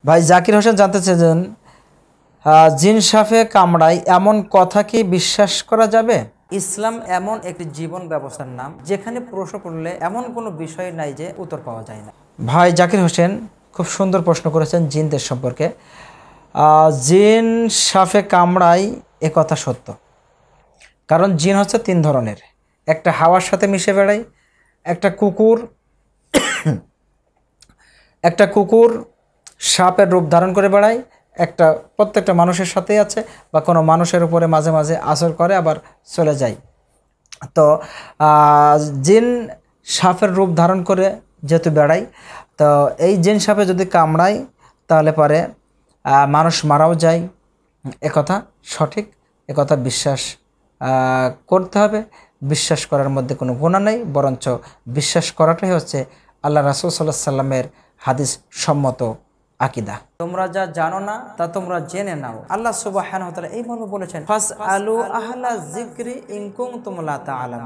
ভাই জাকির হোসেন জানতে চেয়েছেন, জিন সাপে কামড়ায় এমন কথা কি বিশ্বাস করা যাবে? ইসলাম এমন একটি জীবন ব্যবস্থার নাম যেখানে প্রশ্ন করলে এমন কোনো বিষয় নাই যে উত্তর পাওয়া যায় না। ভাই জাকির হোসেন খুব সুন্দর প্রশ্ন করেছেন জিনদের সম্পর্কে। জিন সাপে কামড়ায় এ কথা সত্য, কারণ জিন হচ্ছে তিন ধরনের। একটা হাওয়ার সাথে মিশে বেড়ায়, একটা কুকুর সাপের রূপ ধারণ করে বেড়ায়, একটা প্রত্যেকটা মানুষের সাথেই আছে, বা কোনো মানুষের উপরে মাঝে মাঝে আসর করে আবার চলে যায়। তো জিন সাপের রূপ ধারণ করে যেহেতু বেড়ায়, তো এই জিন সাপে যদি কামড়ায় তাহলে পরে মানুষ মারাও যায়। একথা সঠিক, একথা বিশ্বাস করতে হবে। বিশ্বাস করার মধ্যে কোনো গুনাহ নেই, বরঞ্চ বিশ্বাস করাটাই হচ্ছে আল্লাহ রাসূল সাল্লাল্লাহু আলাইহি সাল্লামের হাদিস সম্মত আকীদা। তোমরা যা জানো না তা তোমরা জেনে নাও। আল্লাহ সুবহানাহু ওয়া তাআলা এইভাবে বলেছেন, ফাসআলু আহলা যিকরি ইন কুনতুম লা তা'লামুন।